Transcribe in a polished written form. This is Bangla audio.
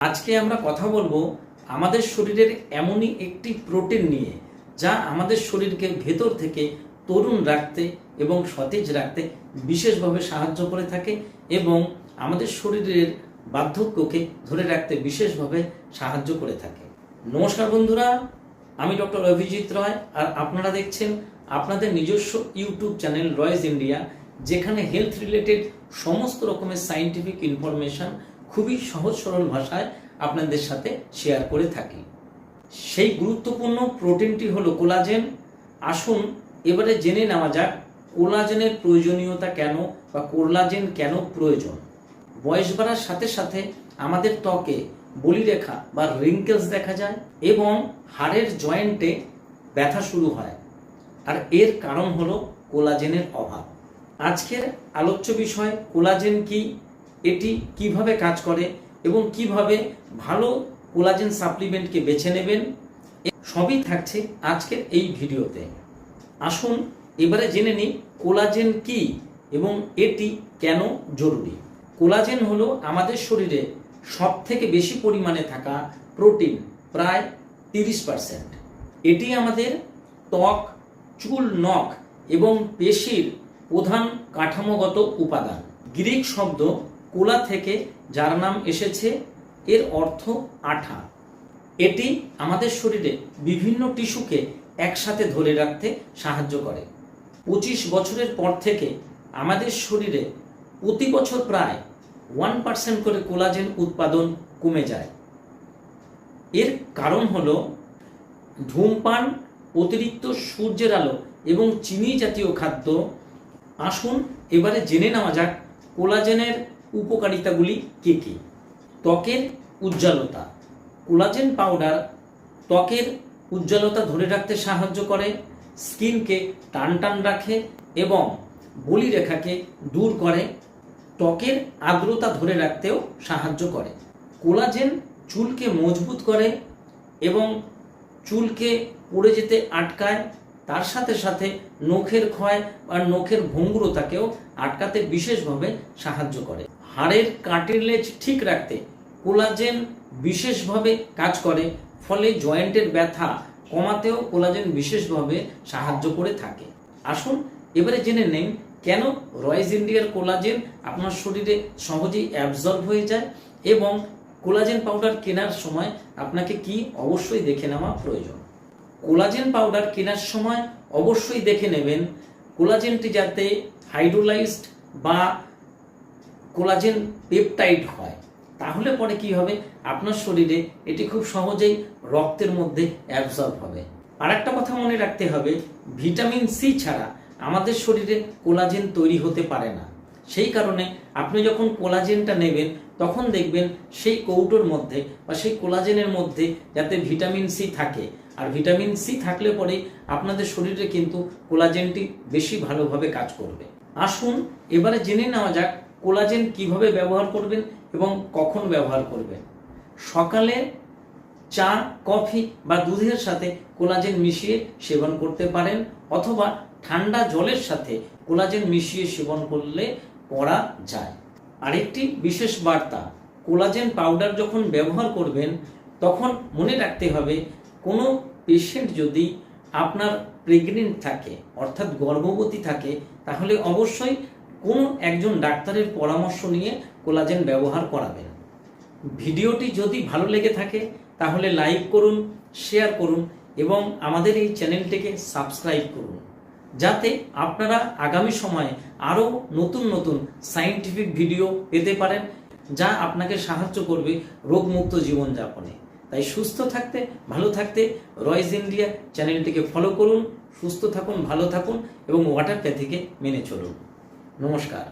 আজকে আমরা কথা বলবো আমাদের শরীরের এমনই একটি প্রোটিন নিয়ে যা আমাদের শরীরকে ভেতর থেকে তরুণ রাখতে এবং সতেজ রাখতে বিশেষভাবে সাহায্য করে থাকে এবং আমাদের শরীরের বার্ধক্যকে ধরে রাখতে বিশেষভাবে সাহায্য করে থাকে। নমস্কার বন্ধুরা, আমি ডক্টর অভিজিৎ রয় আর আপনারা দেখছেন আপনাদের নিজস্ব ইউটিউব চ্যানেল রয়েজ ইন্ডিয়া, যেখানে হেলথ রিলেটেড সমস্ত রকমের সায়েন্টিফিক ইনফরমেশন খুবই সহজ সরল ভাষায় আপনাদের সাথে শেয়ার করে থাকি। সেই গুরুত্বপূর্ণ প্রোটিনটি হলো কোলাজেন। আসুন এবারে জেনে নেওয়া যাক কোলাজেনের প্রয়োজনীয়তা কেন বা কোলাজেন কেন প্রয়োজন। বয়স বাড়ার সাথে সাথে আমাদের ত্বকে বলিরেখা বা রিঙ্কেলস দেখা যায় এবং হাড়ের জয়েন্টে ব্যথা শুরু হয়, আর এর কারণ হলো কোলাজেনের অভাব। আজকের আলোচ্য বিষয় কোলাজেন কি, এটি কিভাবে কাজ করে এবং কিভাবে ভালো কোলাজেন সাপ্লিমেন্টকে বেছে নেবেন, সবই থাকছে আজকের এই ভিডিওতে। আসুন এবারে জেনে নিই কোলাজেন কি এবং এটি কেন জরুরি। কোলাজেন হলো আমাদের শরীরে সব থেকে বেশি পরিমাণে থাকা প্রোটিন, প্রায় 30%। এটি আমাদের ত্বক, চুল, নখ এবং পেশির প্রধান কাঠামোগত উপাদান। গ্রিক শব্দ কোলা থেকে, যার নাম এসেছে, এর অর্থ আঠা। এটি আমাদের শরীরে বিভিন্ন টিস্যুকে একসাথে ধরে রাখতে সাহায্য করে। 25 বছরের পর থেকে আমাদের শরীরে প্রতি বছর প্রায় 1% করে কোলাজেন উৎপাদন কমে যায়। এর কারণ হলো ধূমপান, অতিরিক্ত সূর্যের আলো এবং চিনি জাতীয় খাদ্য। আসুন এবারে জেনে নেওয়া যাক কোলাজেনের উপকারিতাগুলি কি কি। ত্বকের উজ্জ্বলতা। কোলাজেন পাউডার ত্বকের উজ্জ্বলতা ধরে রাখতে সাহায্য করে, স্কিনকে টান টান রাখে এবং বলিরেখাকে দূর করে, ত্বকের আর্দ্রতা ধরে রাখতেও সাহায্য করে। কোলাজেন চুলকে মজবুত করে এবং চুলকে পড়ে যেতে আটকায়। তার সাথে সাথে নখের ক্ষয় আর নখের ভঙ্গুরতাকেও আটকাতে বিশেষভাবে সাহায্য করে। হাড়ের কার্টিলেজ ঠিক রাখতে কোলাজেন বিশেষভাবে কাজ করে, ফলে জয়েন্টের ব্যথা কমাতেও কোলাজেন বিশেষভাবে সাহায্য করে থাকে। আসুন এবারে জেনে নেন কেন রয়েজ ইন্ডিয়ার কোলাজেন আপনার শরীরে সহজেই অ্যাবজর্ব হয়ে যায় এবং কোলাজেন পাউডার কেনার সময় আপনাকে কি অবশ্যই দেখে নেওয়া প্রয়োজন। কোলাজেন পাউডার কেনার সময় অবশ্যই দেখে নেবেন কোলাজেনটি যাতে হাইড্রোলাইজড বা কোলাজেন পেপটাইড হয়, তাহলে পরে কি হবে, আপনার শরীরে এটি খুব সহজেই রক্তের মধ্যে অ্যাবজর্ব হবে। আর একটা কথা মনে রাখতে হবে, ভিটামিন সি ছাড়া আমাদের শরীরে কোলাজেন তৈরি হতে পারে না। সেই কারণে আপনি যখন কোলাজেনটা নেবেন তখন দেখবেন সেই কৌটোর মধ্যে বা সেই কোলাজেনের মধ্যে যাতে ভিটামিন সি থাকে, আর ভিটামিন সি থাকলে পরে আপনাদের শরীরে কিন্তু কোলাজেনটি বেশি ভালোভাবে কাজ করবে। আসুন এবারে জেনে নেওয়া যাক কোলাজেন কিভাবে ব্যবহার করবেন এবং কখন ব্যবহার করবেন। সকালে চা, কফি বা দুধের সাথে কোলাজেন মিশিয়ে সেবন করতে পারেন, অথবা ঠান্ডা জলের সাথে কোলাজেন মিশিয়ে সেবন করলে করা যায়। আরেকটি বিশেষ বার্তা, কোলাজেন পাউডার যখন ব্যবহার করবেন তখন মনে রাখতে হবে কোনো পেশেন্ট যদি আপনার প্রেগনেন্ট থাকে, অর্থাৎ গর্ভবতী থাকে, তাহলে অবশ্যই কোনো একজন ডাক্তারের পরামর্শ নিয়ে কোলাজেন ব্যবহার করাবেন। ভিডিওটি যদি ভালো লেগে থাকে তাহলে লাইক করুন, শেয়ার করুন এবং আমাদের এই চ্যানেলটিকে সাবস্ক্রাইব করুন, যাতে আপনারা আগামী সময়ে আরও নতুন নতুন সায়েন্টিফিক ভিডিও পেতে পারেন, যা আপনাকে সাহায্য করবে রোগমুক্ত জীবনযাপনে। তাই সুস্থ থাকতে, ভালো থাকতে রয়েজ ইন্ডিয়া চ্যানেলটিকে ফলো করুন। সুস্থ থাকুন, ভালো থাকুন এবং ওয়াটার প্যাথিকে মেনে চলুন। নমস্কার।